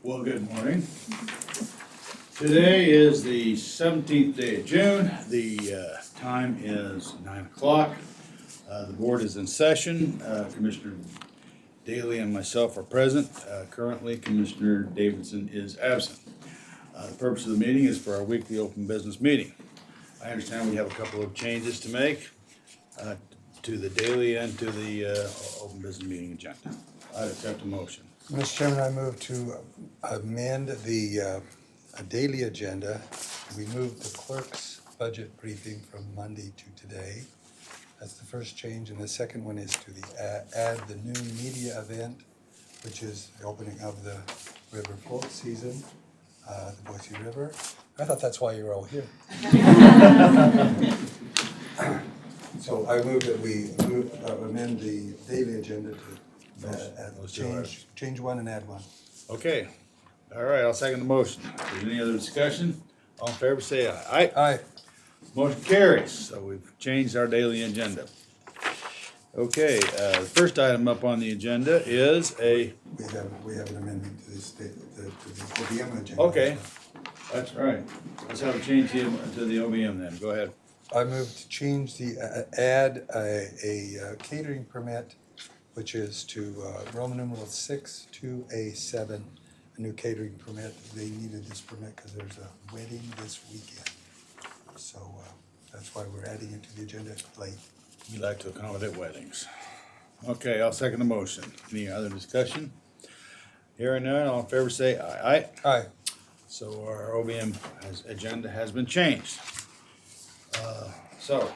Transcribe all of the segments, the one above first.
Well, good morning. Today is the 17th day of June. The time is 9 o'clock. The board is in session. Commissioner Daly and myself are present. Currently, Commissioner Davidson is absent. The purpose of the meeting is for our weekly open business meeting. I understand we have a couple of changes to make to the daily and to the open business meeting agenda. I accept a motion. Mr. Chairman, I move to amend the daily agenda. We moved the clerk's budget briefing from Monday to today. That's the first change, and the second one is to add the new media event, which is the opening of the river float season, the Boise River. I thought that's why you were all here. So I move that we amend the daily agenda to change one and add one. Okay, all right, I'll second the motion. If there's any other discussion, all in favor say aye. Aye. Aye. Motion carries, so we've changed our daily agenda. Okay, the first item up on the agenda is We have an amendment to this, to the OBM agenda. okay, that's right. Let's have a change to the OBM then, go ahead. I move to change add a catering permit, which is to Roman numeral 6-2A7, a new catering permit. They needed this permit because there's a wedding this weekend. So that's why we're adding it to the agenda late. We like to accommodate weddings. Okay, I'll second the motion. Any other discussion? Hearing none, all in favor say aye. Aye. Aye. So our OBM agenda has been changed. So,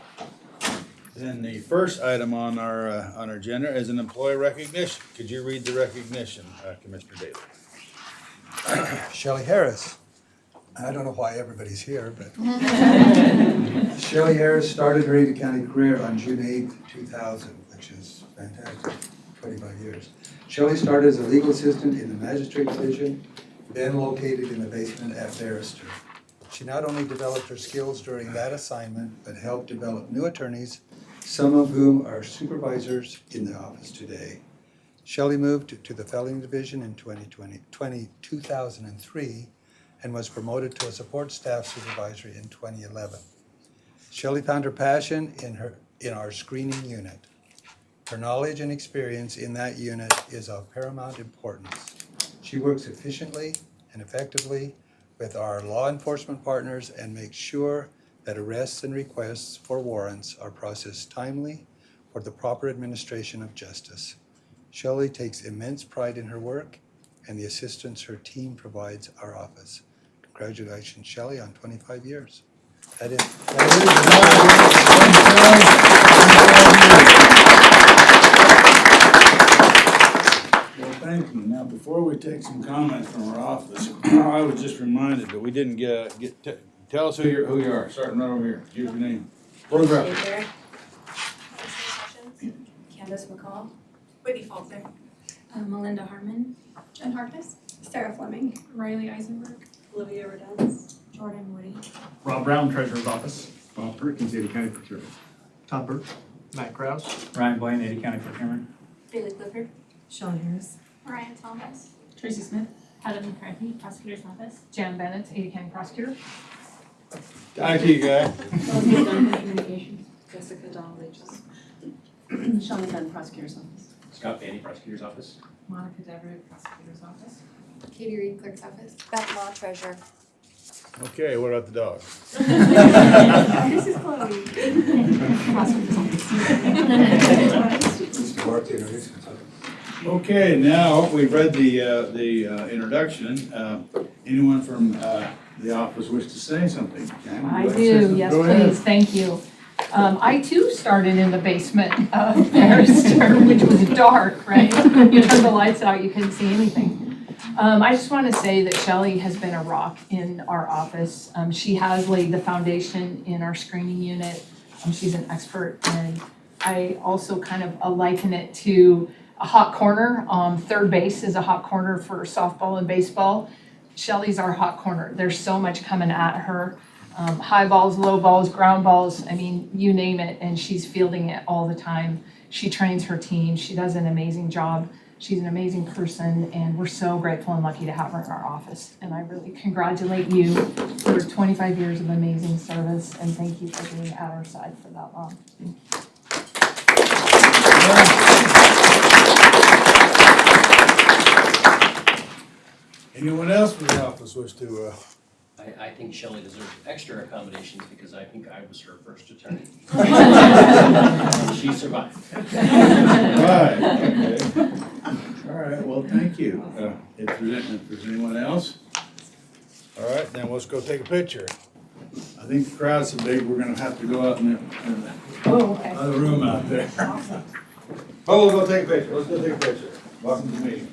then the first item on our agenda is an employee recognition. Could you read the recognition, Commissioner Daly? Shelley Harris. I don't know why everybody's here, but Shelley Harris started her Ada County career on June 8th, 2000, which is fantastic, 25 years. Shelley started as a legal assistant in the magistrate division, then located in the basement at Barrister. She not only developed her skills during that assignment, but helped develop new attorneys, some of whom are supervisors in the office today. Shelley moved to the felony division in 2003 and was promoted to a support staff supervisor in 2011. Shelley found her passion in our screening unit. Her knowledge and experience in that unit is of paramount importance. She works efficiently and effectively with our law enforcement partners and makes sure that arrests and requests for warrants are processed timely for the proper administration of justice. Shelley takes immense pride in her work and the assistance her team provides our office. Congratulations, Shelley, on 25 years. That is. Well, thank you. Now, before we take some comments from our office, I was just reminded that we didn't tell us who you are, starting right over here. Use your name. Photograph. Candace McCall, Whitney Faulkner, Melinda Harmon, Jen Harkness, Sarah Fleming. Riley Eisenberg, Olivia Redenz, Jordan Woody, Rob Brown, Treasurer's Office. Bob Perkins, Ada County Procurement. Tom Burke. Matt Kraus. Ryan Blaine, Ada County Procurement. Bailey Clifford, Sean Harris, Ryan Thomas, Tracy Smith. Heather McCarthy, Prosecutor's Office, Jan Bennett, Ada County Prosecutor. IT guy. Chelsea Dunn, Communications, Jessica Donnelly, Shelley Dunn, Prosecutor's Office. Scott Fanny, Prosecutor's Office. Monica Devereux, Prosecutor's Office. Katie Reed, Clerk's Office, Beth Law, Treasurer. Okay, what about the dog? This is Chloe. Prosecutor's Office. Mr. Mark, introduce himself. Okay, now we've read the introduction. Anyone from the office wish to say something? Jan, I would you like to say do, something? yes, Go ahead. please, thank you. I too started in the basement of Barrister, which was dark, right? You turned the lights out, you couldn't see anything. I just want to say that Shelley has been a rock in our office. She has laid the foundation in our screening unit. She's an expert, and I also kind of liken it to a hot corner. Third base is a hot corner for softball and baseball. Shelley's our hot corner. There's so much coming at her. High balls, low balls, ground balls, I mean, you name it, and she's fielding it all the time. She trains her team. She does an amazing job. She's an amazing person, and we're so grateful and lucky to have her in our office. And I really congratulate you for 25 years of amazing service, and thank you for being at our side for that long. Anyone else from the office wish to, I think Shelley deserves extra accommodations because I think I was her first attorney. She survived. right, okay. All right, well, thank you. If there's anyone else? All right, then let's go take a picture. I think the crowd's so big, we're gonna have to go out in the Oh, okay. other room out there. Oh, we'll go take a picture, let's go take a picture. Welcome to the meeting.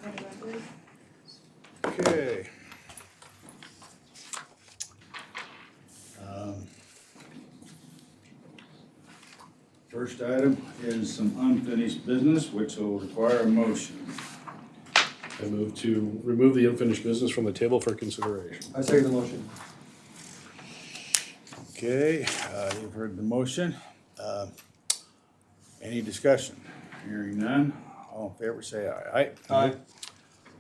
back on the record. Okay. First item is some unfinished business, which will require a motion. I move to remove the unfinished business from the table for consideration. I second the motion. Okay, you've heard the motion. Any discussion? Hearing none, all in favor say aye. Aye.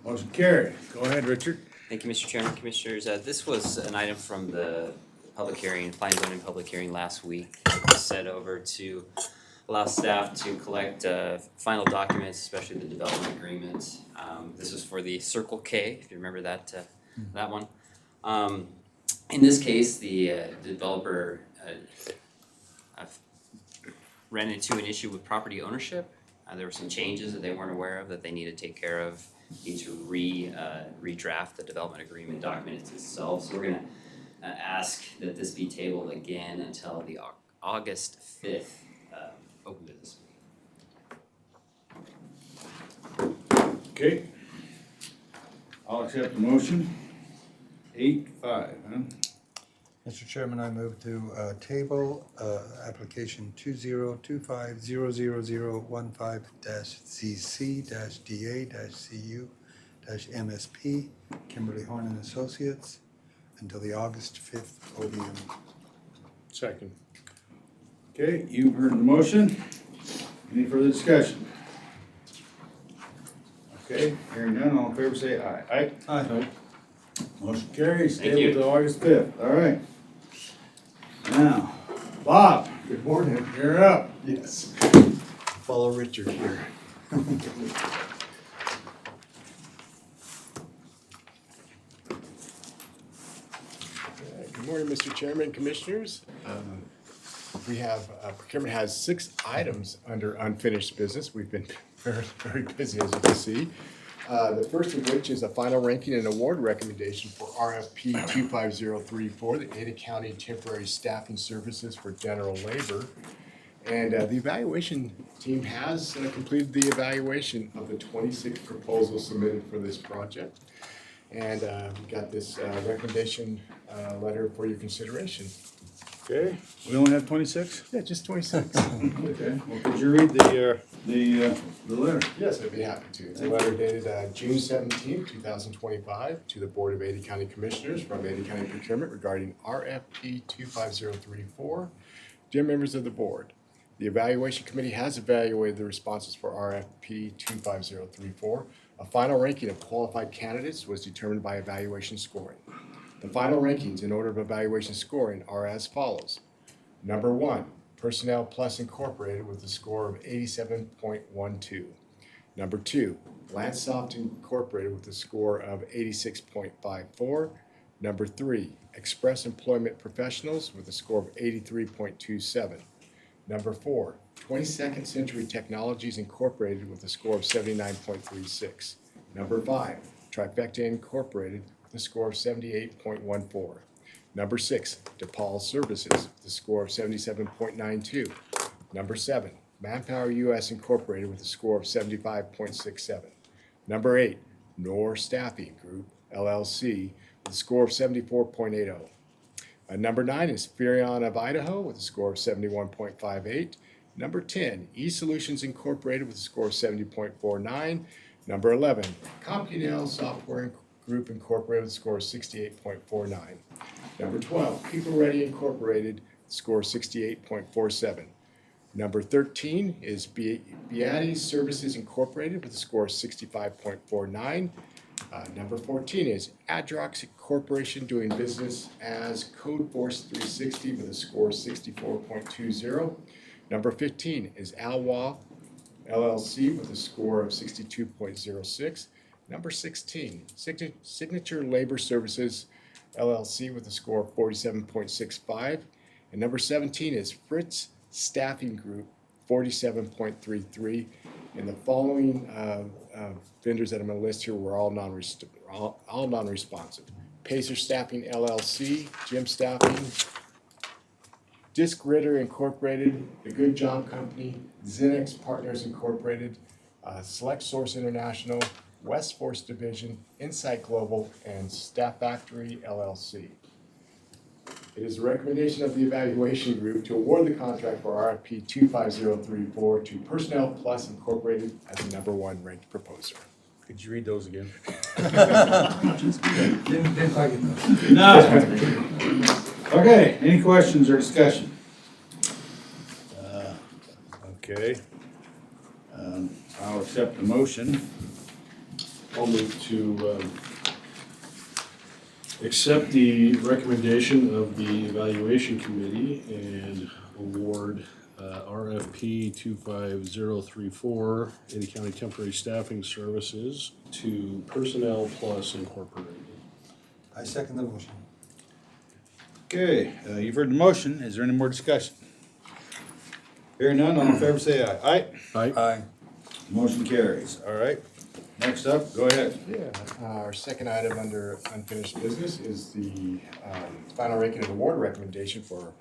Motion carried. Go ahead, Richard. Thank you, Mr. Chairman, Commissioners. This was an item from the public hearing, planning and zoning public hearing last week. It was set over to allow staff to collect final documents, especially the development agreement. This was for the Circle K, if you remember that one. In this case, the developer ran into an issue with property ownership. There were some changes that they weren't aware of that they need to take care of. Need to redraft the development agreement document itself. So we're gonna ask that this be tabled again until the August 5th open business. Okay. I'll accept the motion. 8-5, huh? Mr. Chairman, I move to table application 2025-0015-ZC-DA-CU-MSP, Kimberly Horn and Associates, until the August 5th OBM. Second. Okay, you've heard the motion. Any further discussion? Okay, hearing none, all in favor say aye. Aye. Aye. Motion carries, Thank table you. till August 5th, all right. Now, Bob, Good morning. you're up. Yes. Follow Richard here. Good morning, Mr. Chairman, Commissioners. We have, procurement has 6 items under unfinished business. We've been very busy, as you can see. The first of which is a final ranking and award recommendation for RFP 25034, the Ada County Temporary Staffing Services for General Labor. And the evaluation team has completed the evaluation of the 26 proposals submitted for this project. And we got this recommendation letter for your consideration. Okay, we only have 26? Yeah, just 26. Okay, well, could you read the letter? Yes, I'd be happy to. It's a letter dated June 17, 2025, to the Board of Ada County Commissioners from Ada County Procurement regarding RFP 25034. Dear members of the board, the evaluation committee has evaluated the responses for RFP 25034. A final ranking of qualified candidates was determined by evaluation scoring. The final rankings in order of evaluation scoring are as follows. Number 1, Personnel Plus Incorporated with a score of 87.12. Number 2, Landsoft Incorporated with a score of 86.54. Number 3, Express Employment Professionals with a score of 83.27. Number 4, 22nd Century Technologies Incorporated with a score of 79.36. Number 5, Trifecta Incorporated with a score of 78.14. Number 6, DePaul Services with a score of 77.92. Number 7, Manpower US Incorporated with a score of 75.67. Number 8, Knorr Staffing Group LLC with a score of 74.80. Number 9 is Furion of Idaho with a score of 71.58. Number 10, eSolutions Incorporated with a score of 70.49. Number 11, CompuNL Software Group Incorporated with a score of 68.49. Number 12, People Ready Incorporated, score 68.47. Number 13 is Beatty Services Incorporated with a score of 65.49. Number 14 is Adrox Corporation doing business as Codeforce 360 with a score of 64.20. Number 15 is Alwa LLC with a score of 62.06. Number 16, Signature Labor Services LLC with a score of 47.65. And number 17 is Fritz Staffing Group, 47.33. And the following vendors that I'm going to list here were all non-responsive. Pacer Staffing LLC, Jim Staffing, Disc Ritter Incorporated, The Good Job Company, Zenix Partners Incorporated, Select Source International, West Force Division, Insight Global, and Staff Factory LLC. It is the recommendation of the evaluation group to award the contract for RFP 25034 to Personnel Plus Incorporated as the #1 ranked proposer. Could you read those again? Didn't quite get those. No. Okay, any questions or discussion? Okay. I'll accept the motion. I'll move to accept the recommendation of the evaluation committee and award RFP 25034, Ada County Temporary Staffing Services to Personnel Plus Incorporated. I second the motion. Okay, you've heard the motion. Is there any more discussion? Hearing none, all in favor say aye. Aye? Aye. Aye. Motion carries. All right. Next up, go ahead. Yeah, our second item under unfinished business is the final ranking of award recommendation for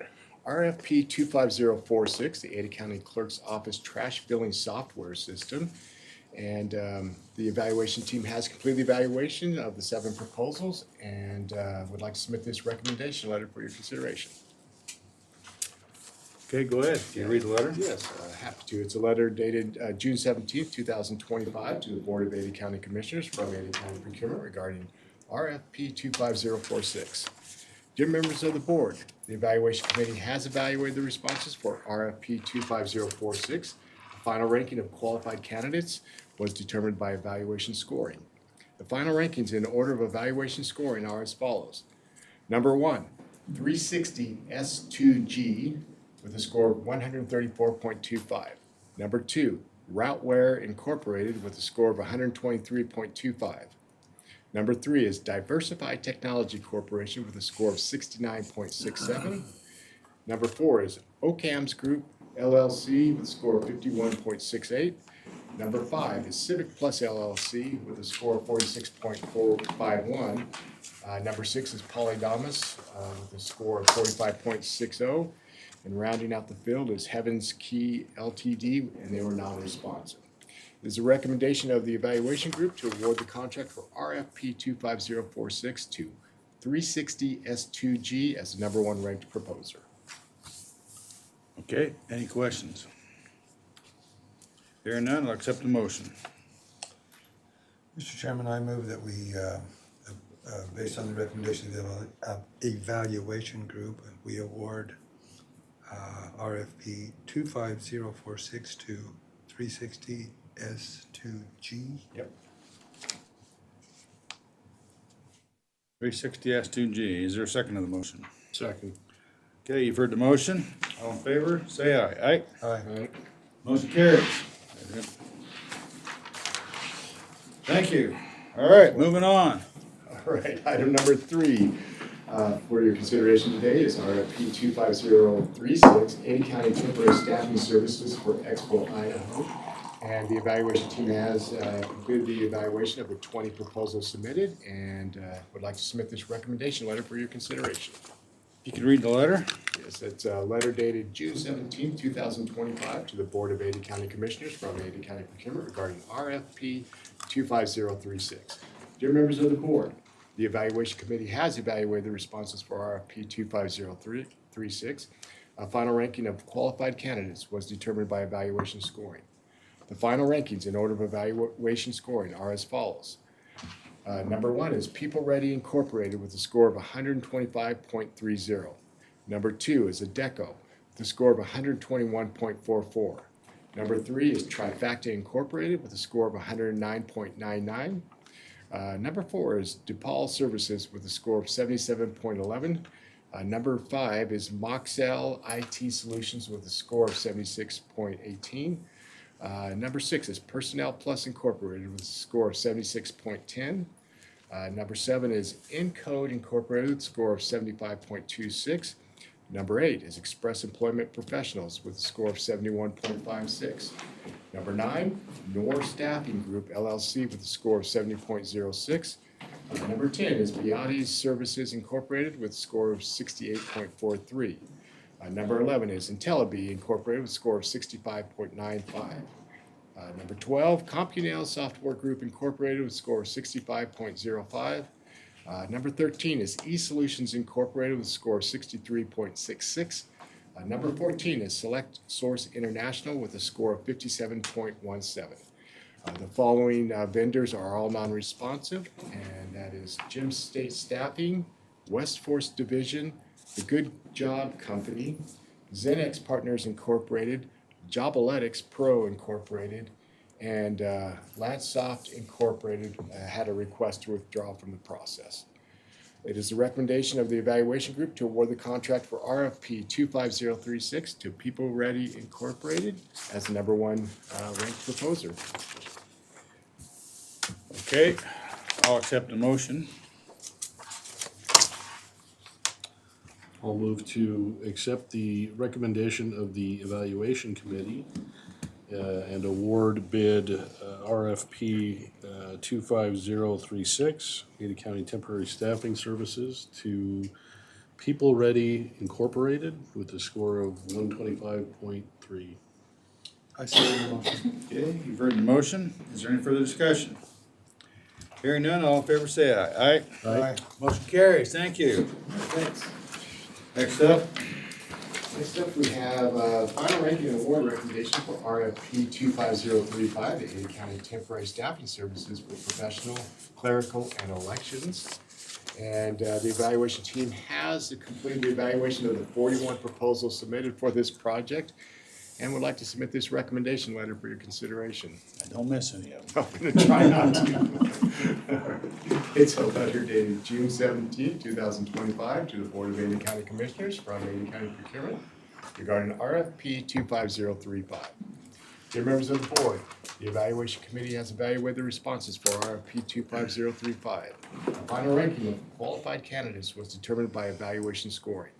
RFP 25046, the Ada County Clerk's Office Trash Billing Software System. And the evaluation team has completed the evaluation of the 7 proposals and would like to submit this recommendation letter for your consideration. Okay, go ahead. Can you read the letter? Yes, happy to. It's a letter dated June 17th, 2025 to the Board of Ada County Commissioners from Ada County Procurement regarding RFP 25046. Dear members of the board, the evaluation committee has evaluated the responses for RFP 25046. The final ranking of qualified candidates was determined by evaluation scoring. The final rankings in order of evaluation scoring are as follows. Number 1, 360 S2G with a score of 134.25. Number 2, Routeware Incorporated with a score of 123.25. Number 3 is Diversified Technology Corporation with a score of 69.67. Number 4 is OCAMS Group LLC with a score of 51.68. Number 5 is Civic Plus LLC with a score of 46.451. Number 6 is Polydamas with a score of 45.60. And rounding out the field is Heavens Key Ltd. And they were non-responsive. It is a recommendation of the evaluation group to award the contract for RFP 25046 to 360 S2G as the #1 ranked proposer. Okay, any questions? Hearing none, I'll accept the motion. Mr. Chairman, I move that we, based on the recommendation of the evaluation group, we award RFP 25046 to 360 S2G. Yep. 360 S2G. Is there a second to the motion? Second. Okay, you've heard the motion. All in favor, say aye. Aye? Aye. Motion carries. Thank you. All right, moving on. All right, item number 3 for your consideration today is RFP 25036, Ada County Temporary Staffing Services for Expo, Idaho. And the evaluation team has completed the evaluation of the 20 proposals submitted and would like to submit this recommendation letter for your consideration. You can read the letter. Yes, it's a letter dated June 17, 2025 to the Board of Ada County Commissioners from Ada County Procurement regarding RFP 25036. Dear members of the board, the evaluation committee has evaluated the responses for RFP 25036. A final ranking of qualified candidates was determined by evaluation scoring. The final rankings in order of evaluation scoring are as follows. Number 1 is People Ready Incorporated with a score of 125.30. Number 2 is Adecco with a score of 121.44. Number 3 is Trifacta Incorporated with a score of 109.99. Number 4 is DePaul Services with a score of 77.11. Number 5 is Moxel IT Solutions with a score of 76.18. Number 6 is Personnel Plus Incorporated with a score of 76.10. Number 7 is Encode Incorporated with a score of 75.26. Number 8 is Express Employment Professionals with a score of 71.56. Number 9, Nor Staffing Group LLC with a score of 70.06. Number 10 is Beatis Services Incorporated with a score of 68.43. Number 11 is IntelliBee Incorporated with a score of 65.95. Number 12, CompuNail Software Group Incorporated with a score of 65.05. Number 13 is eSolutions Incorporated with a score of 63.66. Number 14 is Select Source International with a score of 57.17. The following vendors are all non-responsive, and that is Jim State Staffing, West Force Division, The Good Job Company, Zenex Partners Incorporated, Jobalytics Pro Incorporated, and Lansoft Incorporated had a request to withdraw from the process. It is the recommendation of the evaluation group to award the contract for RFP 25036 to People Ready Incorporated as the number one ranked proposer. Okay, I'll accept the motion. I'll move to accept the recommendation of the evaluation committee and award bid RFP 25036, Ada County Temporary Staffing Services to People Ready Incorporated with a score of 125.3. I second the motion. Okay, you've heard the motion. Is there any further discussion? Hearing none, all in favor say aye. Aye? Aye. Motion carries. Thank you. Thanks. Next up. Next up, we have final ranking and award recommendation for RFP 25035, the Ada County Temporary Staffing Services for Professional, Clerical, and Elections. And the evaluation team has completed the evaluation of the 41 proposals submitted for this project and would like to submit this recommendation letter for your consideration. I don't miss any of them. I'm gonna try not to. It's a letter dated June 17, 2025 to the Board of Ada County Commissioners from Ada County Procurement regarding RFP 25035. Dear members of the board, the evaluation committee has evaluated the responses for RFP 25035. The final ranking of qualified candidates was determined by evaluation scoring.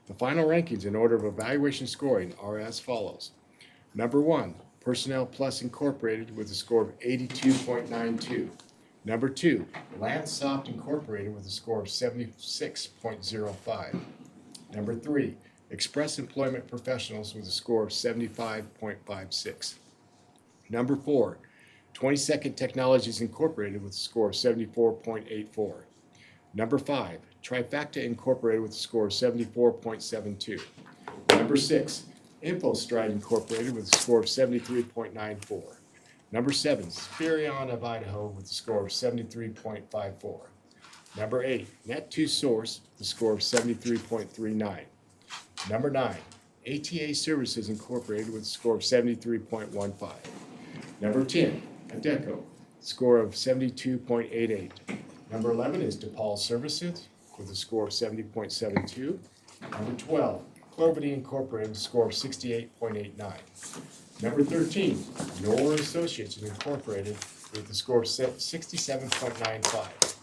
The final rankings in order of evaluation scoring are as follows. Number 1, Personnel Plus Incorporated with a score of 82.92. Number 2, Lansoft Incorporated with a score of 76.05. Number 3, Express Employment Professionals with a score of 75.56. Number 4, 22nd Technologies Incorporated with a score of 74.84. Number 5, Trifacta Incorporated with a score of 74.72. Number 6, InfoStride Incorporated with a score of 73.94. Number 7, Spirion of Idaho with a score of 73.54. Number 8, Net2Source with a score of 73.39. Number 9, ATA Services Incorporated with a score of 73.15. Number 10, Adecco, score of 72.88. Number 11 is DePaul Services with a score of 70.72. Number 12, Clovity Incorporated with a score of 68.89. Number 13, Nor Associates Incorporated with a score of 67.95.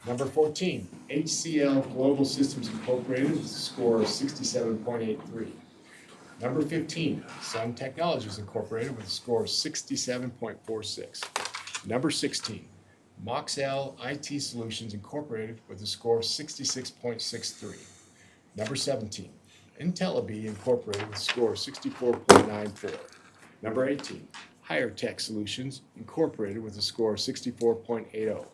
Number 14, HCL Global Systems Incorporated with a score of 67.83. Number 15, Sun Technologies Incorporated with a score of 67.46. Number 16, Moxel IT Solutions Incorporated with a score of 66.63. Number 17, IntelliBee Incorporated with a score of 64.94. Number 18, Higher Tech Solutions Incorporated with a score of 64.80.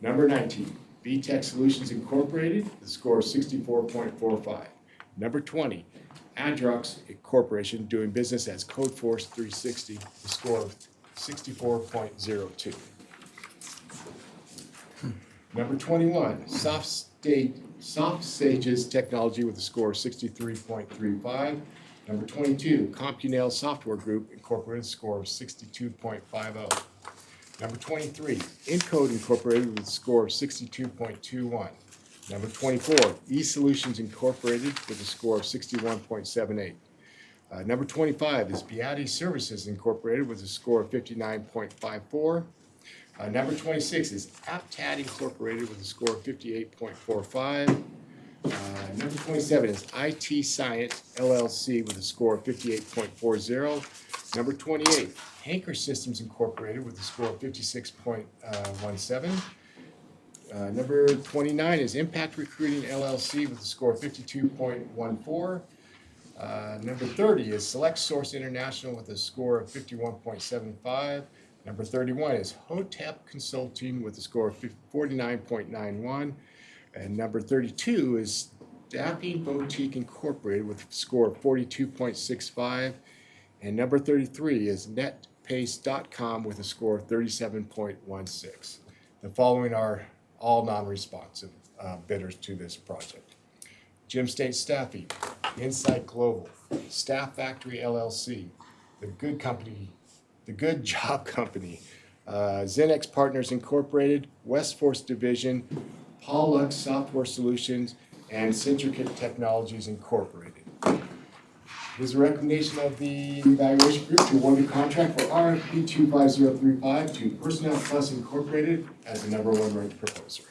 Number 19, B-Tech Solutions Incorporated with a score of 64.45. Number 20, Adrox Corporation doing business as Codeforce 360 with a score of 64.02. Number 21, Soft Sages Technology with a score of 63.35. Number 22, CompuNail Software Group Incorporated, score of 62.50. Number 23, Encode Incorporated with a score of 62.21. Number 24, eSolutions Incorporated with a score of 61.78. Number 25 is Beati Services Incorporated with a score of 59.54. Number 26 is AppTat Incorporated with a score of 58.45. Number 27 is IT Science LLC with a score of 58.40. Number 28, Hanker Systems Incorporated with a score of 56.17. Number 29 is Impact Recruiting LLC with a score of 52.14. Number 30 is Select Source International with a score of 51.75. Number 31 is Hotep Consulting with a score of 49.91. And number 32 is Staffing Boutique Incorporated with a score of 42.65. And number 33 is NetPace.com with a score of 37.16. The following are all non-responsive bidders to this project. Jim State Staffing, Insight Global, Staff Factory LLC, The Good Company, The Good Job Company, Zenix Partners Incorporated, Westforce Division, Pollux Software Solutions, and Centricate Technologies Incorporated. It is a recommendation of the evaluation group to award the contract for RFP 25035 to Personnel Plus Incorporated as the number one ranked proposer.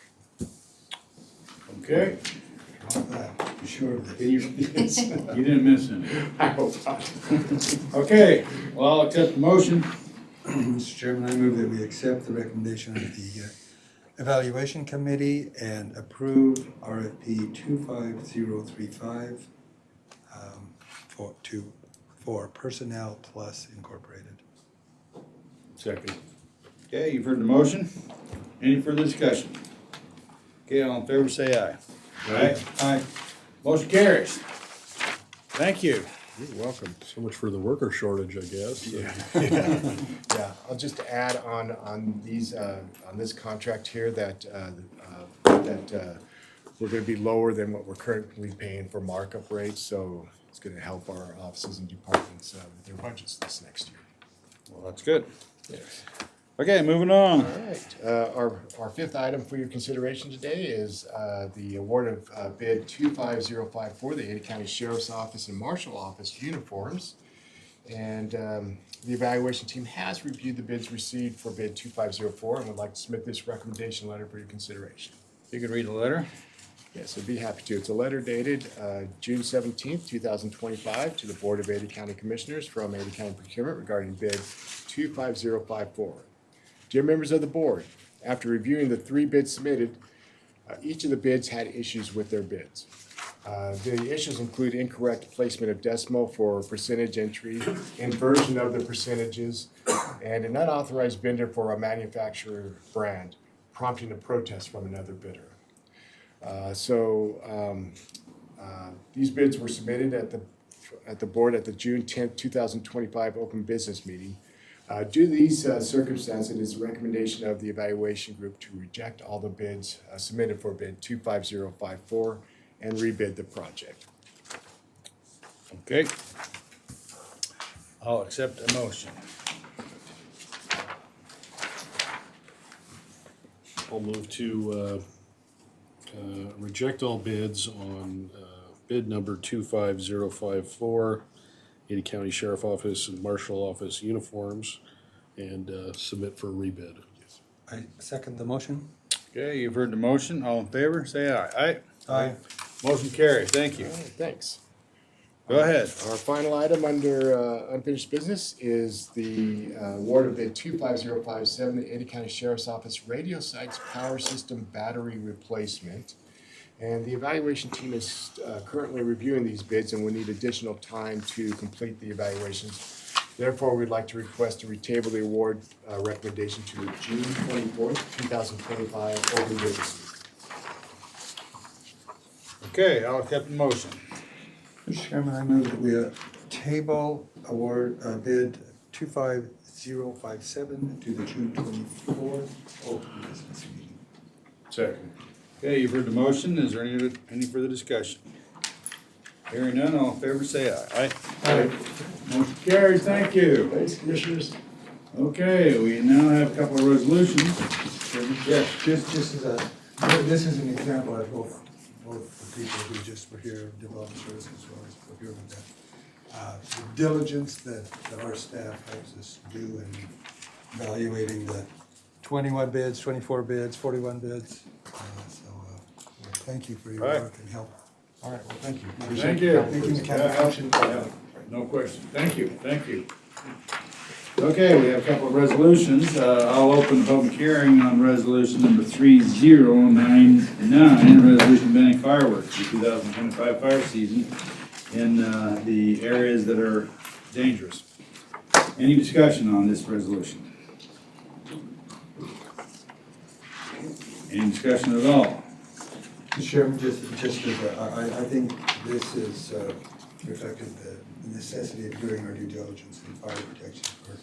Okay, You sure of you this? didn't miss any. I hope not. Okay, well, I'll accept the motion. Mr. Chairman, I move that we accept the recommendation of the Evaluation Committee and approve RFP 25035 for Personnel Plus Incorporated. Second. Okay, you've heard the motion. Any further discussion? Okay, all in favor, say aye. Aye. Aye. Motion carries. Thank you. You're welcome. So much for the worker shortage, I guess. Yeah, I'll just add on these, on this contract here that we're gonna be lower than what we're currently paying for markup rates, so it's gonna help our offices and departments with their budgets this next year. Well, that's good. Okay, moving on. All right, our fifth item for your consideration today is the award of bid 25054, the Ada County Sheriff's Office and Marshal Office uniforms. And the evaluation team has reviewed the bids received for bid 2504 and would like to submit this recommendation letter for your consideration. You could read the letter. Yes, I'd be happy to. It's a letter dated June 17th, 2025 to the Board of Ada County Commissioners from Ada County Procurement regarding bid 25054. Dear members of the board, after reviewing the 3 bids submitted, each of the bids had issues with their bids. The issues include incorrect placement of decimal for percentage entry, inversion of the percentages, and an unauthorized vendor for a manufacturer brand, prompting a protest from another bidder. These bids were submitted at the board at the June 10th, 2025 open business meeting. Due to these circumstances, it is a recommendation of the evaluation group to reject all the bids submitted for bid 25054 and rebid the project. Okay. I'll accept the motion. I'll move to reject all bids on bid number 25054, Ada County Sheriff Office and Marshal Office uniforms, and submit for rebid. I second the motion. Okay, you've heard the motion. All in favor, say aye. Aye. Aye. Motion carries. Thank you. All right, thanks. Go ahead. Our final item under unfinished business is the award of bid 25057, the Ada County Sheriff's Office Radio Sites Power System Battery Replacement. And the evaluation team is currently reviewing these bids and will need additional time to complete the evaluations. Therefore, we'd like to request to retable the award recommendation to the June 24th, 2025 open business. Okay, I'll accept the motion. Mr. Chairman, I move that we table award bid 25057 to the June 24th open business meeting. Second. Okay, you've heard the motion. Is there any further discussion? Hearing none, all in favor, say aye. Aye. Aye. Motion carries. Thank you. Thanks, Commissioners. Okay, we now have a couple of resolutions. Yes. Just as this is an example of both the people who just were here, development services as well as procurement, the diligence that our staff helps us do in evaluating the 21 bids, 24 bids, 41 bids. Thank you for your All right. work and help. All right, well, thank you. Thank you. Making the county function. Yeah, no question. Thank you, thank you. Okay, we have a couple of resolutions. I'll open the public hearing on resolution number 3099, resolution banning fireworks for 2025 fire season in the areas that are dangerous. Any discussion on this resolution? Any discussion at all? Mr. Chairman, just as I think this is reflected the necessity of doing our due diligence in fire protection for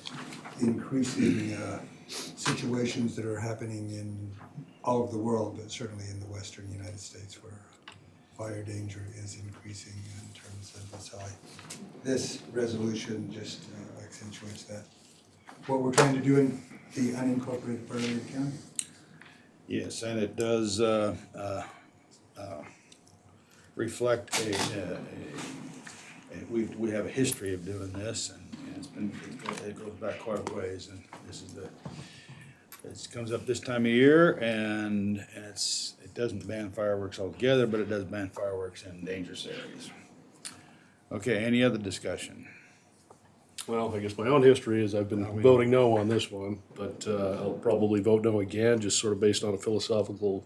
increasing situations that are happening in all over the world, but certainly in the western United States where fire danger is increasing in terms of its high. This resolution just accentuates that. What we're trying to do in the unincorporated part of Lake County. Yes, and it does reflect we have a history of doing this, and it goes back quite a ways, and this is it comes up this time of year, and it doesn't ban fireworks altogether, but it does ban fireworks in dangerous areas. Okay, any other discussion? Well, I guess my own history is I've been voting no on this one, but I'll probably vote no again, just sort of based on a philosophical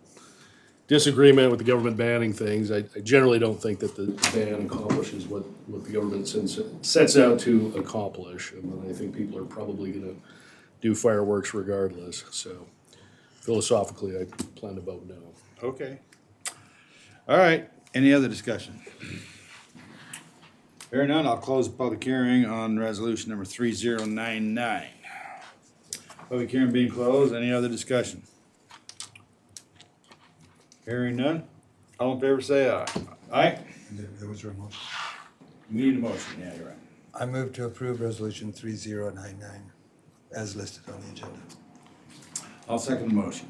disagreement with the government banning things. I generally don't think that the ban accomplishes what the government sets out to accomplish, and I think people are probably gonna do fireworks regardless, so philosophically, I plan to vote no. Okay. All right, any other discussion? Hearing none, I'll close the public hearing on resolution number 3099. Public hearing being closed, any other discussion? Hearing none, all in favor say aye. Aye? There was a motion. We need a motion, yeah, you're right. I move to approve resolution 3099 as listed on the agenda. I'll second the motion.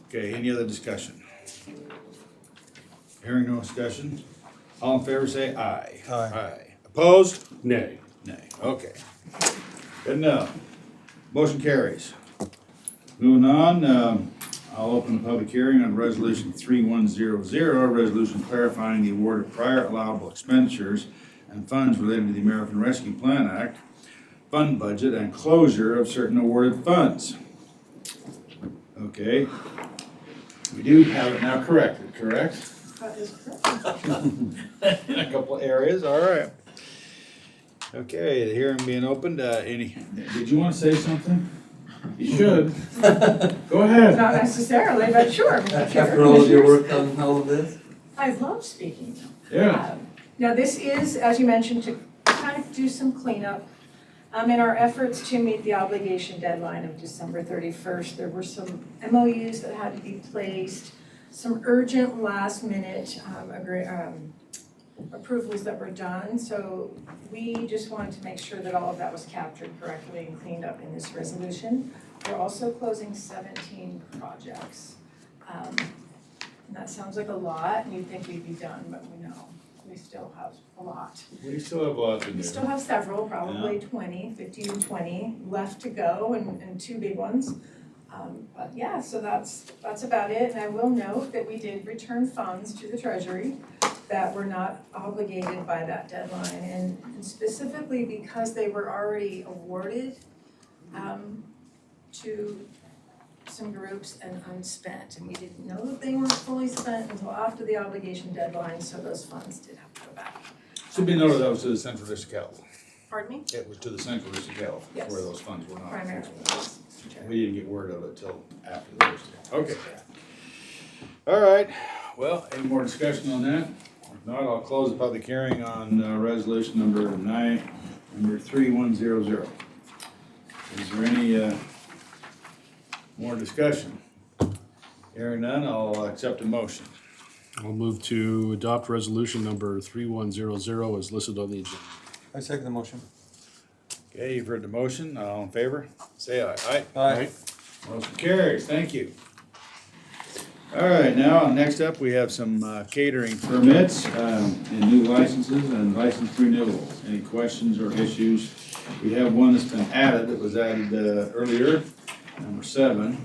Okay, any other discussion? Hearing no discussion, all in favor say aye. Aye. Aye. Opposed? Nay. Nay. Okay. Good enough. Motion carries. Moving on, I'll open the public hearing on resolution 3100, a resolution clarifying the award of prior allowable expenditures and funds related to the American Rescue Plan Act, fund budget, and closure of certain awarded funds. Okay. We do have it now corrected, correct? That is correct. In a couple of areas, all right. Okay, the hearing being opened, did you want to say something? You should. Go ahead. Not necessarily, but sure, Mr. Chair. After all your work on all of this? I love speaking. Yeah. Now, this is, as you mentioned, to kind of do some cleanup. In our efforts to meet the obligation deadline of December 31st, there were some MOUs that had to be placed, some urgent last-minute approvals that were done. So we just wanted to make sure that all of that was captured correctly and cleaned up in this resolution. We're also closing 17 projects. And that sounds like a lot, and you'd think we'd be done, but we know we still have a lot. We still have a lot to do. We still have several, probably 15 to 20 left to go, and two big ones. But yeah, so that's about it. And I will note that we did return funds to the Treasury that were not obligated by that deadline, and specifically because they were already awarded to some groups and unspent, and we didn't know that they weren't fully spent until after the obligation deadline, so those funds did have to go back. Should be noted that was to the Central District of California. Pardon me? It was to the Central District of California, Yes. where those funds were not. Primarily. We didn't get word of it till after the first day. Okay. All right, well, any more discussion on that? If not, I'll close the public hearing on resolution number 3100. Is there any more discussion? Hearing none, I'll accept a motion. I'll move to adopt resolution number 3100 as listed on the agenda. I second the motion. Okay, you've heard the motion. All in favor? Say aye. Aye. Aye. Motion carries. Thank you. All right, now, next up, we have some catering permits and new licenses and license renewals. Any questions or issues? We have one that's been added, that was added earlier, number 7.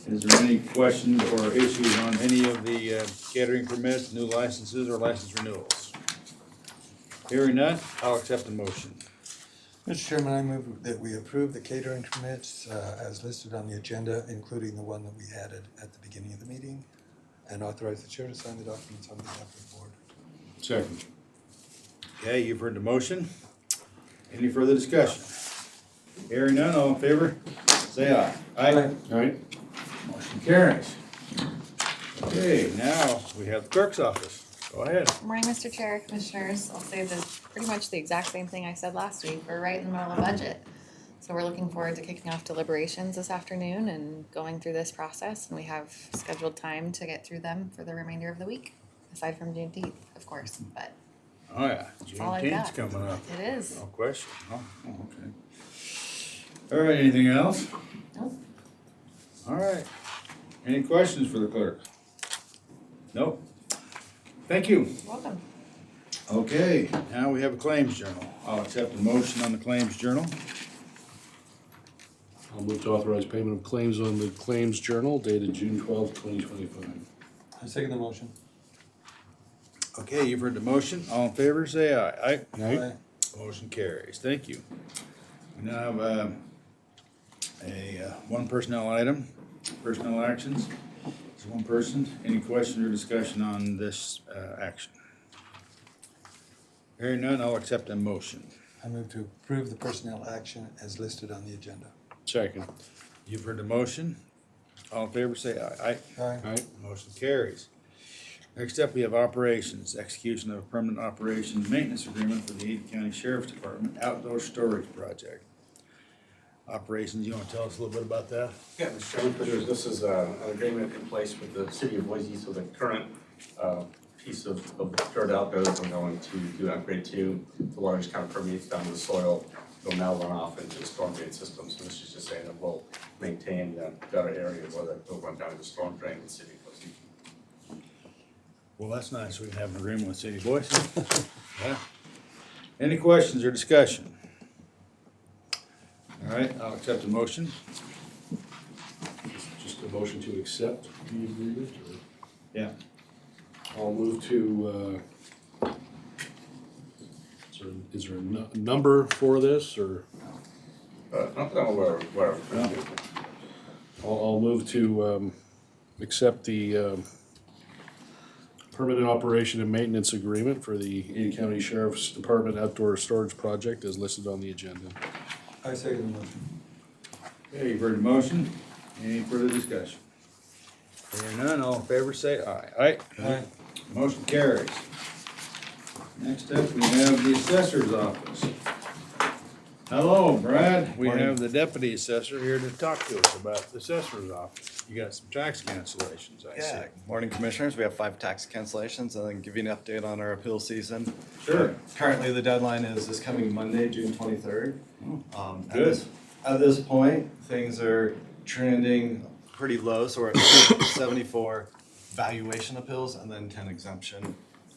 Is there any questions or issues on any of the catering permits, new licenses, or license renewals? Hearing none, I'll accept the motion. Mr. Chairman, I move that we approve the catering permits as listed on the agenda, including the one that we added at the beginning of the meeting, and authorize the chair to sign the documents on behalf of the board. Second. Okay, you've heard the motion. Any further discussion? Hearing none, all in favor, say aye. Aye. Alright, Motion carries. Okay, now we have the clerk's office. Go ahead. Morning, Mr. Chair, Commissioners. I'll say pretty much the exact same thing I said last week. We're right in the middle of the budget. So we're looking forward to kicking off deliberations this afternoon and going through this process. And we have scheduled time to get through them for the remainder of the week, aside from Juneteenth, of course, but Oh, yeah, all I've Juneteenth's got. coming up. it is. No question. Oh, okay. All right, anything else? Nope. All right. Any questions for the clerk? Nope. Thank you. Welcome. Okay, now we have a claims journal. I'll accept a motion on the claims journal. I'll move to authorize payment of claims on the Claims Journal dated June 12th, 2025. I second the motion. Okay, you've heard the motion. All in favor, say aye. Aye. Aye. Motion carries. Thank you. We now have one personnel item, personnel actions. It's one person. Any question or discussion on this action? Hearing none, I'll accept a motion. I move to approve the personnel action as listed on the agenda. Second. You've heard the motion. All in favor, say aye. Aye. Aye. Aye. Motion carries. Next up, we have operations, execution of a permanent operations maintenance agreement for the Ada County Sheriff's Department outdoor storage project. Operations, you wanna tell us a little bit about that? Yeah, Mr. Chairman, Commissioners, this is an agreement in place with the city of Boise, so the current piece of dirt out there that we're going to do an upgrade to, the water just kind of permeates down to the soil, it'll now run off into the storm drain system, so this is just saying that we'll maintain the gutter area where that will run down to the storm drain in the city of Boise. Well, that's nice, we can have an agreement with City of Boise. Yeah. Any questions or discussion? All right, I'll accept the motion. Just a motion to accept the agreement, or? Yeah. I'll move to, is there a number for this, or? Not that I'm aware of, I'll move to, accept the, permanent operation and maintenance agreement for the Ada County Sheriff's Department outdoor storage project as listed on the agenda. I second the motion. Okay, you've heard the motion. Any further discussion? Hearing none, all in favor say aye. Aye. Aye. Motion carries. Next up, we have the assessor's office. Hello, Brad. We have the deputy assessor here to talk to us about the assessor's office. You got some tax cancellations, I see. Yeah, morning commissioners, we have 5 tax cancellations, and then give you an update on our appeal season. Sure. Currently, the deadline is this coming Monday, June 23rd. Good. At this point, things are trending pretty low, so we're at 74 valuation appeals and then 10 exemption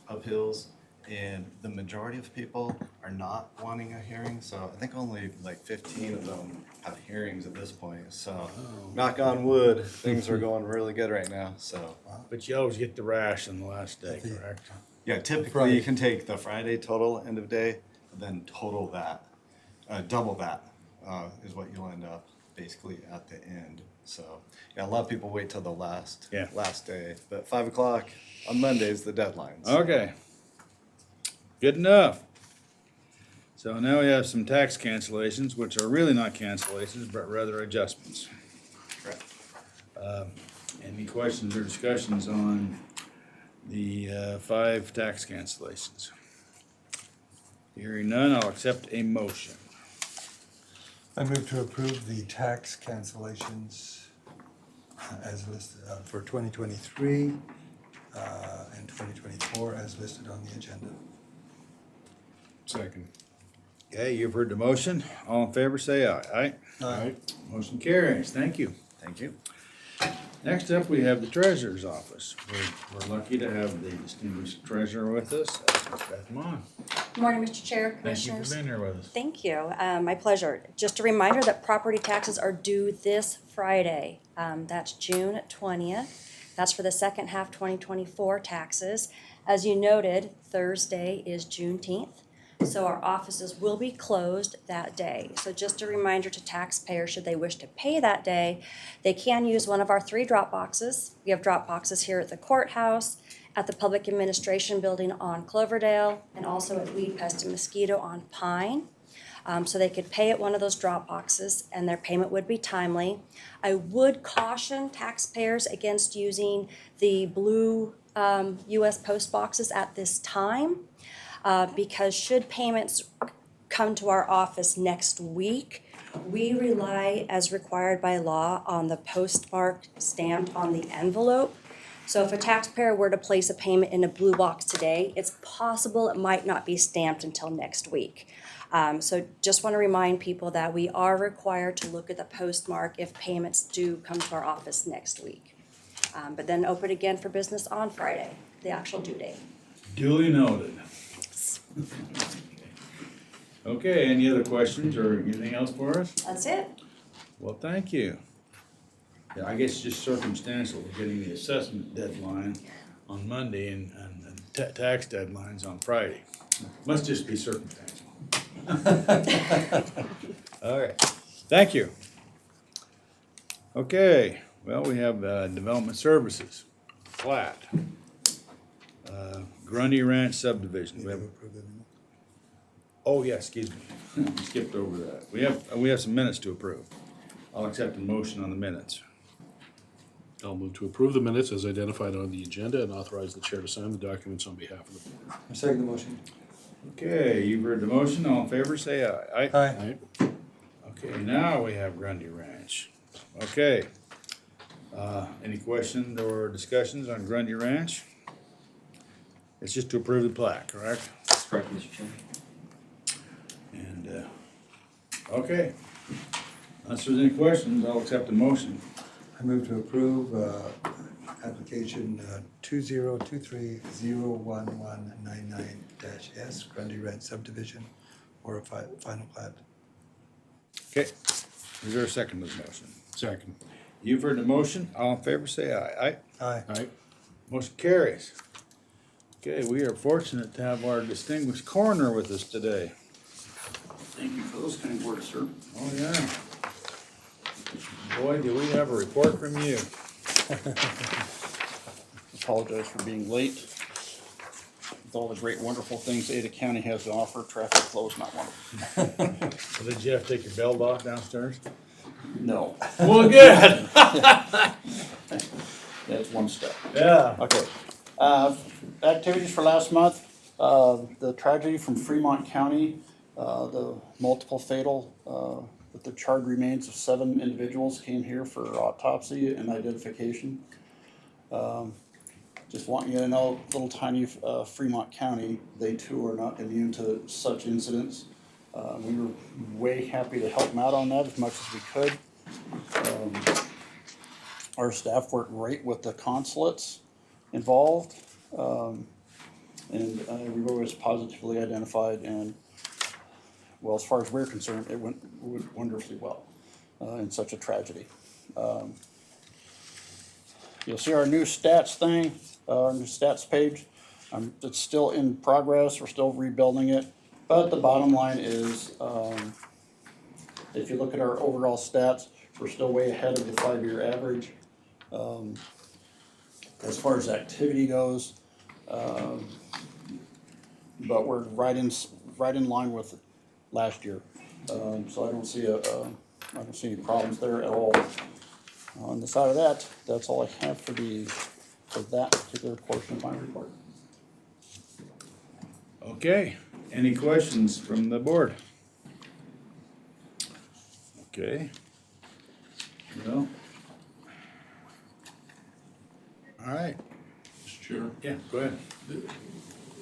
appeals. And the majority of people are not wanting a hearing, so I think only like 15 of them have hearings at this point. So knock on wood, things are going really good right now, so. But you always get the rash on the last day, correct? Yeah, typically you can take the Friday total end of day, then total that, double that is what you'll end up basically at the end. So, yeah, a lot of people wait till the last day, but 5 o'clock on Monday is the deadline. So. Okay. Good enough. So now we have some tax cancellations, which are really not cancellations, but rather adjustments. Correct. Any questions or discussions on the 5 tax cancellations? Hearing none, I'll accept a motion. I move to approve the tax cancellations as listed for 2023 and 2024 as listed on the agenda. Second. Okay, you've heard the motion. All in favor, say aye. Aye. Aye. Motion carries. Thank you. Thank you. Next up, we have the treasurer's office. We're lucky to have the distinguished treasurer with us, Beth Mon. Good morning, Mr. Chair, Thank Commissioners. you for being here with us. Thank you. My pleasure. Just a reminder that property taxes are due this Friday. That's June 20th. That's for the second half 2024 taxes. As you noted, Thursday is Juneteenth, so our offices will be closed that day. So just a reminder to taxpayers, should they wish to pay that day, they can use one of our 3 drop boxes. We have drop boxes here at the courthouse at the Public Administration Building on Cloverdale, and also at Weed Pest and Mosquito on Pine. So they could pay at one of those drop boxes and their payment would be timely. I would caution taxpayers against using the blue US Post boxes at this time because should payments come to our office next week, we rely as required by law on the postmark stamped on the envelope. So if a taxpayer were to place a payment in a blue box today, it's possible it might not be stamped until next week. So just want to remind people that we are required to look at the postmark if payments do come to our office next week. But then open again for business on Friday, the actual due date. Duly noted. Okay, any other questions or anything else for us? That's it. Well, thank you. Yeah, I guess just circumstantial, we're getting the assessment deadline on Monday and tax deadlines on Friday. Must just be circumstantial. All right, thank you. Okay, well, we have Development Services, plat. Grundy Ranch subdivision. We have, oh, yeah, excuse me, skipped over that. We have some minutes to approve. I'll accept a motion on the minutes. I'll move to approve the minutes as identified on the agenda and authorize the chair to sign the documents on behalf of the board. I second the motion. Okay, you've heard the motion, all in favor, say aye. Aye. Okay, now we have Grundy Ranch. Okay. Any questions or discussions on Grundy Ranch? It's just to approve the plat, correct? That's correct, Mr. Chairman. And, okay. Unless there's any questions, I'll accept the motion. I move to approve application 2023-01199-S, Grundy Ranch subdivision, for a final plat. Okay, is there a second to the motion? Second. You've heard the motion, all in favor, say aye. Aye. Aye. Motion carries. Okay, we are fortunate to have our distinguished coroner with us today. Thank you for those kind words, sir. Oh, yeah. Boy, do we have a report from you. Apologize for being late. With all the great, wonderful things Ada County has to offer, traffic flow is not one of them. Well, did you have to take your belt off downstairs? No. Well, good. That's one step. Yeah. Okay. Activities for last month, the tragedy from Fremont County, the multiple fatal, with the charred remains of 7 individuals came here for autopsy and identification. Just want you to know, little tiny Fremont County, they too are not immune to such incidents. We were way happy to help them out on that as much as we could. Our staff worked great with the consulates involved, and everybody was positively identified, and well, as far as we're concerned, it went wonderfully well in such a tragedy. You'll see our new stats thing, our new stats page. It's still in progress, we're still rebuilding it, but the bottom line is, if you look at our overall stats, we're still way ahead of the 5-year average. As far as activity goes, but we're right in line with last year. So I don't see any problems there at all. On the side of that, that's all I have for that particular portion of my report. Okay, any questions from the board? Okay. Well. All right. Mr. Chair. Yeah, go ahead.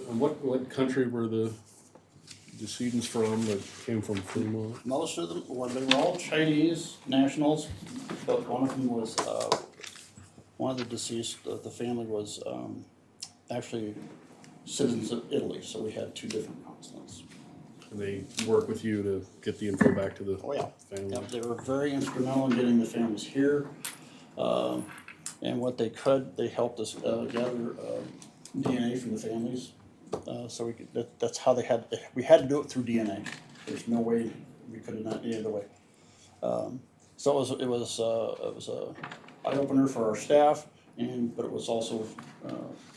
What country were the decedents from that came from Fremont? Most of them, well, they were all Chinese nationals, but one of them was, one of the deceased, the family was actually citizens of Italy, so we had 2 different consulates. And they work with you to get the info back to the family? Yep, they were very instrumental in getting the families here. And what they could, they helped us gather DNA from the families. So we could, that's how we had to do it through DNA. There's no way we could have done it any other way. So it was a eye opener for our staff. but it was also,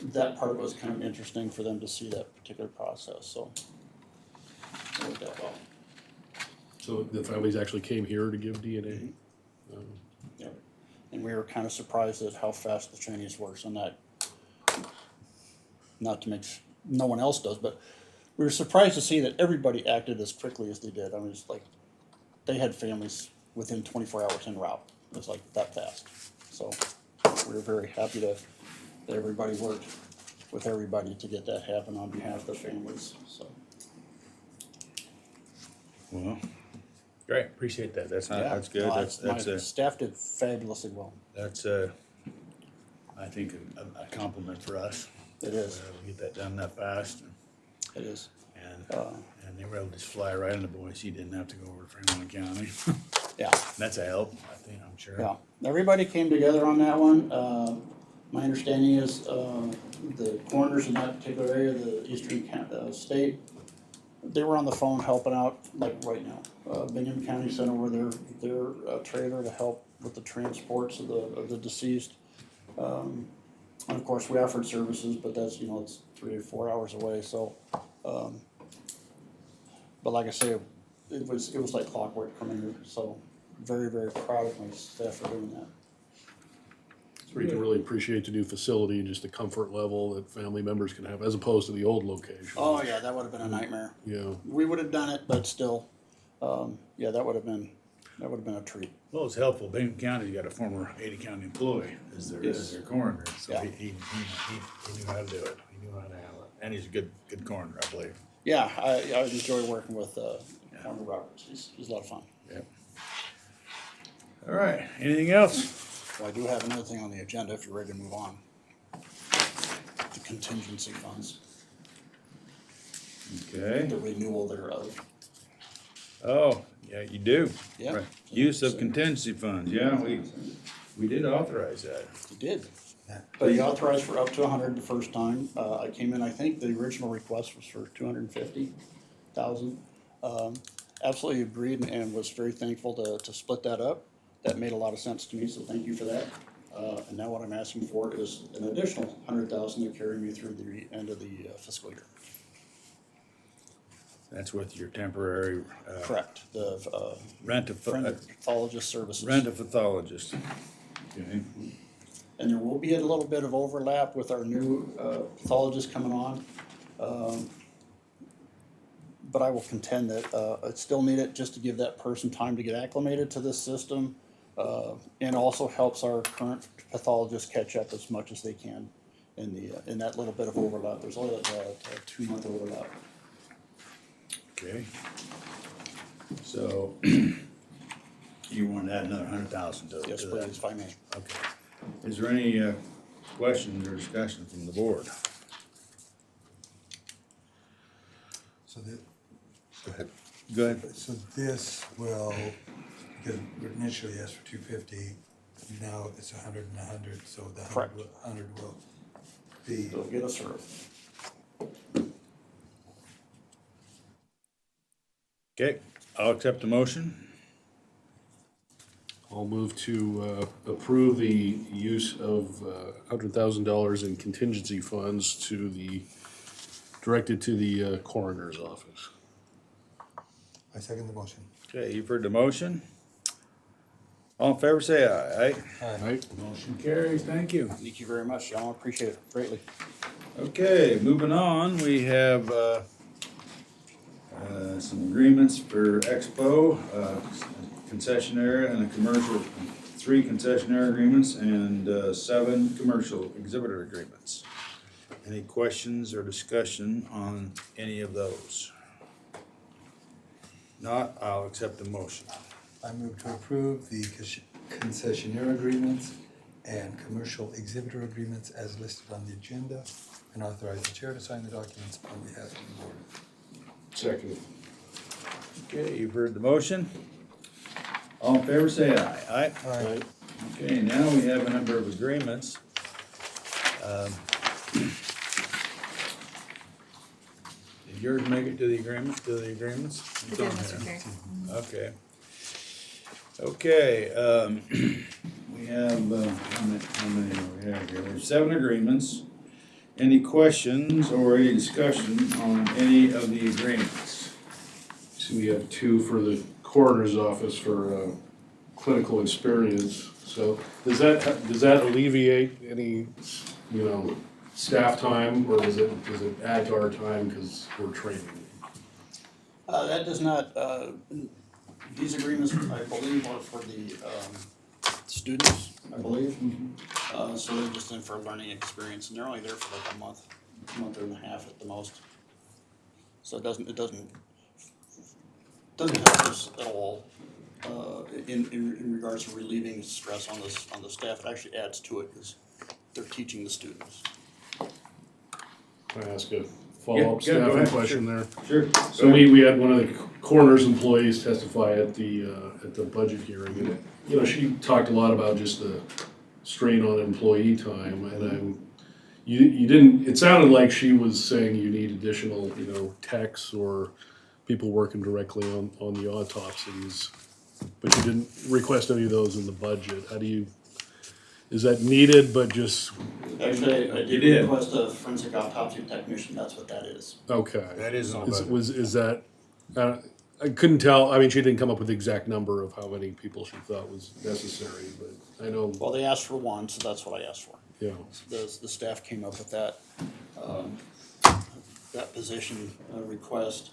that part of it was kind of interesting for them to see that particular process, so. It worked out well. So the families actually came here to give DNA? Yep. And we were kind of surprised at how fast the Chinese works on that. Not to make, no one else does, but we were surprised to see that everybody acted as quickly as they did. I mean, it's like, they had families within 24 hours en route. It was like that fast. So we were very happy that everybody worked with everybody to get that happen on behalf of the families, so. Well, great, appreciate that. That's not, Yeah, that's good. no, That's my a, staff did fabulously well. that's a, I think a compliment for us. It is. We get that done that fast. It is. And they were able to just fly right into Boise, didn't have to go over to Franklin County. Yeah. That's a help, I think, I'm sure. Yeah, everybody came together on that one. My understanding is, the coroners in that particular area, the eastern state, they were on the phone helping out like right now. Bingham County sent over their trailer to help with the transports of the deceased. And of course, we offered services, but that's, it's 3 or 4 hours away, so. But like I say, it was like clockwork coming here, so very, very proud of my staff for doing that. So you can really appreciate the new facility and just the comfort level that family members can have, as opposed to the old location. Oh, yeah, that would have been a nightmare. Yeah. We would have done it, but still, yeah, that would have been a treat. Well, it's helpful. Bingham County's got a former Ada County employee as their coroner, so Yeah. he knew how to do it. He knew how to handle it. And he's a good coroner, I believe. Yeah, I enjoy working with Coroner Roberts. He's a lot of fun. Yep. All right, anything else? Well, I do have another thing on the agenda if you're ready to move on. The contingency funds, Okay. the renewal thereof. Oh, yeah, you do. Yeah. Right. Use of contingency funds, yeah, we did authorize that. You did. But you authorized for up to 100 the first time. I came in, I think the original request was for 250,000. Absolutely agreed and was very thankful to split that up. That made a lot of sense to me, so thank you for that. And now what I'm asking for is an additional 100,000 to carry me through the end of the fiscal year. That's with your temporary. Correct, the Rent a pathologist services. Rent a pathologist. Okay. And there will be a little bit of overlap with our new pathologist coming on. But I will contend that it's still needed just to give that person time to get acclimated to this system. And also helps our current pathologists catch up as much as they can in that little bit of overlap. There's only a 2-month overlap. Okay. So you want to add another 100,000 to Yes, to please, that? if I may. Okay. Is there any questions or discussion from the board? So Go ahead. Go ahead. So this will, because we initially asked for 250, now it's 100 and 100, so the 100 will be. They'll get us through. Okay, I'll accept the motion. I'll move to approve the use of $100,000 in contingency funds directed to the coroner's office. I second the motion. Okay, you've heard the motion. All in favor, say aye. Aye. Aye. Motion carries, thank you. Thank you very much, John. I appreciate it greatly. Okay, moving on, we have some agreements for Expo, concessionaire and a commercial, 3 concessionaire agreements and 7 commercial exhibitor agreements. Any questions or discussion on any of those? Not, I'll accept the motion. I move to approve the concessionaire agreements and commercial exhibitor agreements as listed on the agenda and authorize the chair to sign the documents on behalf of the board. Second. Okay, you've heard the motion. All in favor, say aye. Aye? Aye. Okay, now we have a number of agreements. Did yours make it to the agreements? It did, Mr. Chair. Okay. Okay, we have, how many do we have here? We have 7 agreements. Any questions or any discussion on any of the agreements? So we have 2 for the coroner's office for clinical experience. So does that alleviate any, staff time, or does it add to our time because we're training? That does not, these agreements, I believe, are for the students, I believe. So they're just in for a learning experience, and they're only there for like a month and a half at the most. So it doesn't help us at all in regards to relieving stress on the staff. It actually adds to it because they're teaching the students. Can I ask a follow-up Yeah, go staffing ahead. question there? Sure. So we had one of the coroner's employees testify at the budget hearing, and she talked a lot about just the strain on employee time, and you didn't, it sounded like she was saying you need additional, techs or people working directly on the autopsies, but you didn't request any of those in the budget. Is that needed, but just, Actually, I You did did. request a forensic autopsy technician, that's what that is. okay. That is on budget. Is that, I couldn't tell, I mean, she didn't come up with the exact number of how many people she thought was necessary, but I know, Well, they asked for one, so that's what I asked for. yeah. The staff came up with that, that position request.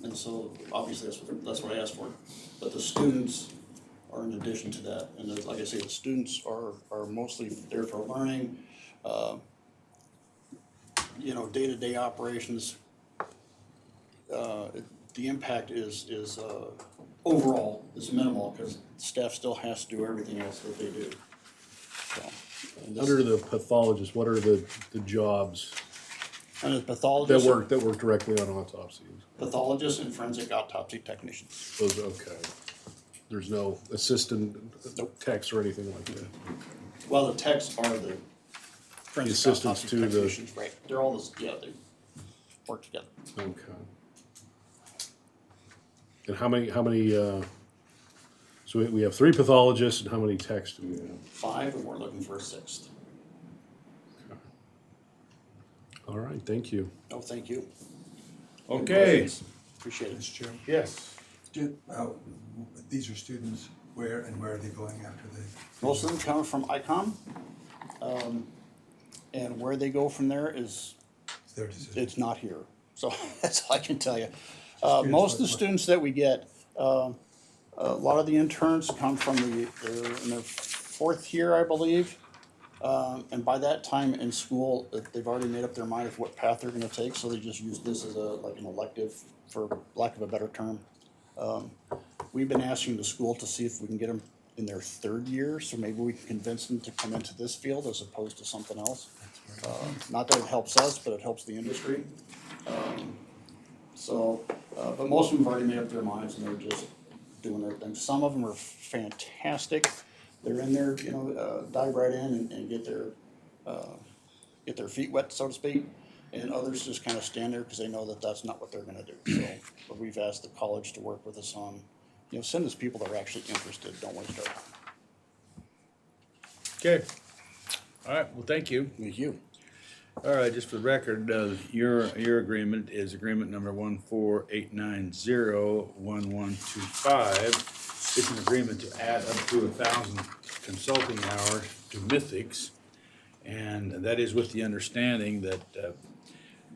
And so obviously that's what I asked for. But the students are in addition to that. And like I say, the students are mostly there for learning, day-to-day operations. The impact is overall is minimal because staff still has to do everything else that they do. So, and this- Under the pathologist, what are the jobs And the that pathologist, work directly on autopsies? pathologists and forensic autopsy technicians. Those, okay. There's no assistant Nope. techs or anything like that? Well, the techs are the forensic assistants autopsy to the- technicians, right? They're all, they work together. Okay. And how many, so we have 3 pathologists, and how many techs do we have? 5, and we're looking for a 6th. All right, thank you. Oh, thank you. Okay. Appreciate it. Mr. Chairman, Yes. these are students, where are they going after they? Most of them come from ICOM. And where they go from there is, It's their decision. it's not here. So that's all I can tell you. curious Most of the what- students that we get, a lot of the interns come from they're in their 4th year, I believe. And by that time in school, they've already made up their mind of what path they're gonna take, so they just use this as like an elective, for lack of a better term. We've been asking the school to see if we can get them in their 3rd year, so maybe we can convince them to come into this field as opposed to something else. Not that it helps us, but it helps the industry. But most of them have already made up their minds and they're just doing their thing. Some of them are fantastic. They're in there, dive right in and get their feet wet, so to speak. And others just kind of stand there because they know that that's not what they're gonna do. So, but we've asked the college to work with us on, send us people that are actually interested, don't waste our time. Okay. All right, well, thank you. Thank you. All right, just for the record, your agreement is agreement number 148901125. It's an agreement to add up to 1,000 consulting hours to Mythics. And that is with the understanding that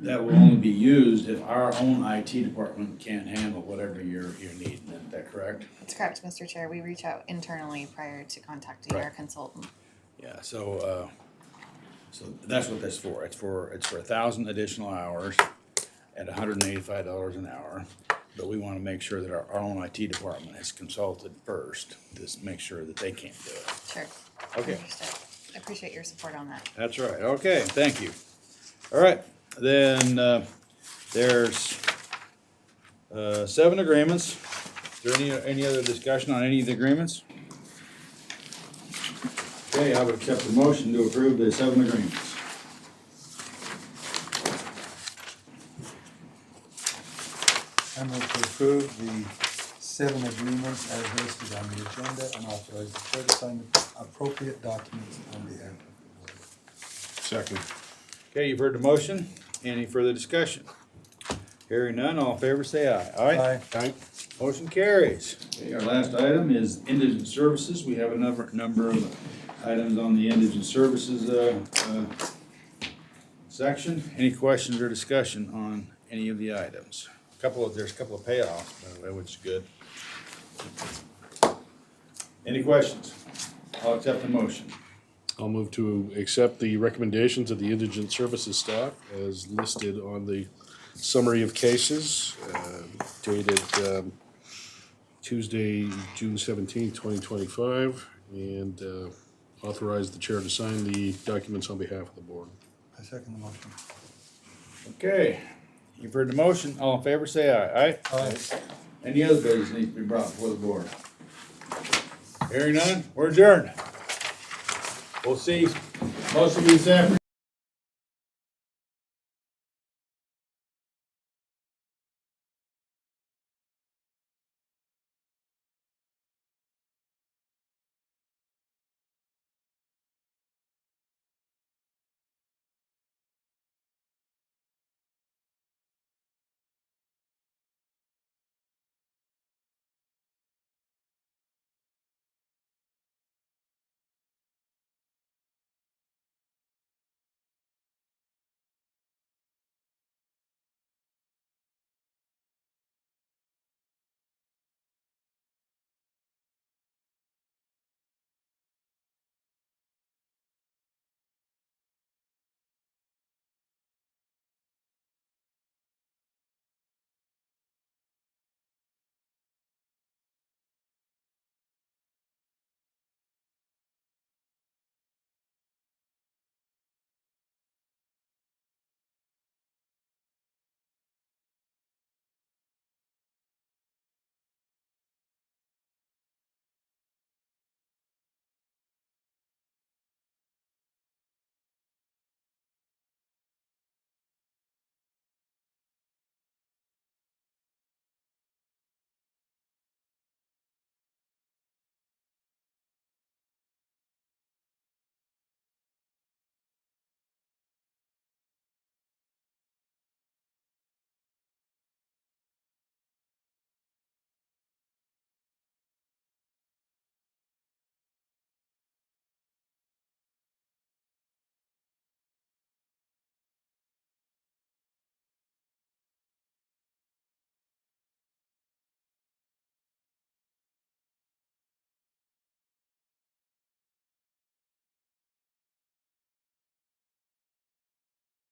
that will only be used if our own IT department can't handle whatever your need. Is that correct? That's correct, Mr. Chair. We reach out internally prior to contacting our consultant. Yeah, so that's what that's for. It's for 1,000 additional hours at $185 an hour. But we want to make sure that our own IT department is consulted first to make sure that they can't do it. Sure. Okay. Understood. I appreciate your support on that. That's right. Okay, thank you. All right, then there's 7 agreements. Is there any other discussion on any of the agreements? Okay, I would accept the motion to approve the 7 agreements. I move to approve the 7 agreements as listed on the agenda and authorize the chair to sign the appropriate documents on behalf of the board. Second. Okay, you've heard the motion. Any further discussion? Hearing none, all in favor say aye. Aye. Aye. Motion carries. Okay, our last item is indigent services. We have a number of items on the indigent services section. Any questions or discussion on any of the items? There's a couple of payoffs, by the way, which is good. Any questions? I'll accept the motion. I'll move to accept the recommendations of the indigent services staff as listed on the summary of cases dated Tuesday, June 17th, 2025, and authorize the chair to sign the documents on behalf of the board. I second the motion. Okay, you've heard the motion. All in favor say aye. Aye. Any other business needs to be brought before the board? Hearing none, we're adjourned. We'll see most of you this afternoon.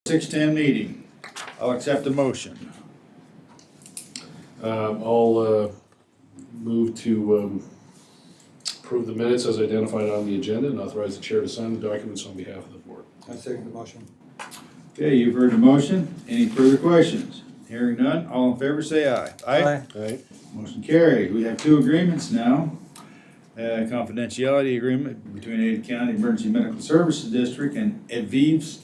.610 meeting. I'll accept the motion. I'll move to approve the minutes as identified on the agenda and authorize the chair to sign the documents on behalf of the board. I second the motion. Okay, you've heard the motion. Any further questions? Hearing none, all in favor say aye. Aye. Motion carried. We have two agreements now. Confidentiality agreement between Ada County Emergency Medical Services District and Aviv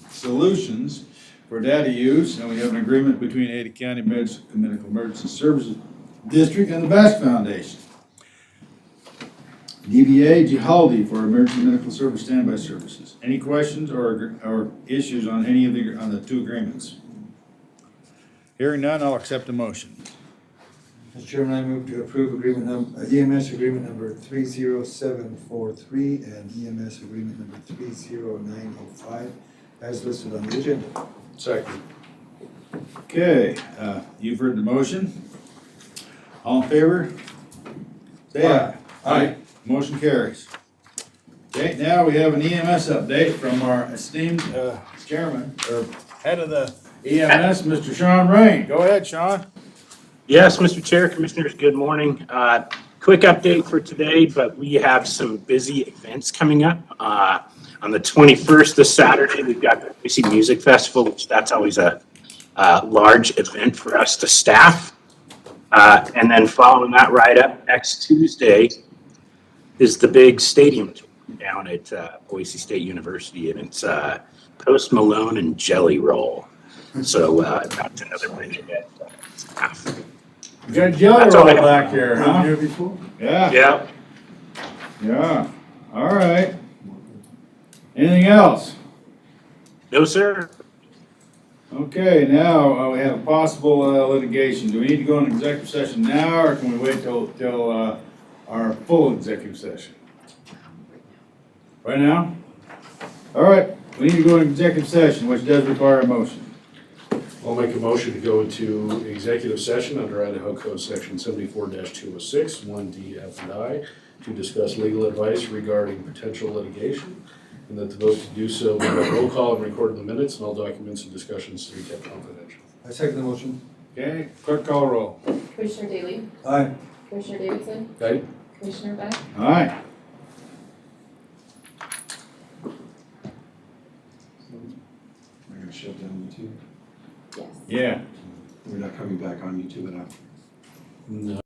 Solutions for data use, and we have an agreement between Ada County Medical Emergency Services District and the Basque Foundation. DBA Jihaldi for emergency medical service standby services. Any questions or issues on any of the two agreements? Hearing none, I'll accept the motion. Mr. Chairman, I move to approve EMS agreement number 30743 and EMS agreement number 30905 as listed on the agenda. Second. Okay, you've heard the motion. All in favor? Say aye. Aye. Motion carries. Okay, now we have an EMS update from our esteemed chairman, or head of the EMS, Mr. Sean Rain. Go ahead, Sean. Yes, Mr. Chair, Commissioners, good morning. Quick update for today, but we have some busy events coming up. On the 21st, this Saturday, we've got the Boise Music Festival, which that's always a large event for us to staff. And then following that right up next Tuesday is the big stadium tour down at Boise State University, and it's Post Malone and Jelly Roll. So that's another big event. You got jelly That's all roll I- back here, huh? Here before? Yeah, Yeah. yeah, all right. Anything else? No, sir. Okay, now, we have a possible litigation. Do we need to go into executive session now, or can we wait till our full executive session? Right now? All right, we need to go into executive session, which does require a motion. I'll make a motion to go into executive session under Idaho Code Section 74-206, 1D, F, and I, to discuss legal advice regarding potential litigation, and that the vote to do so will be roll call and record in the minutes, and all documents and discussions to be kept confidential. I second the motion. Okay, clerk call roll. Commissioner Daly, Aye. Commissioner Davidson, Okay? Commissioner Beck, All right, We're gonna shut down YouTube. yes. yeah. We're not coming back on YouTube enough. No,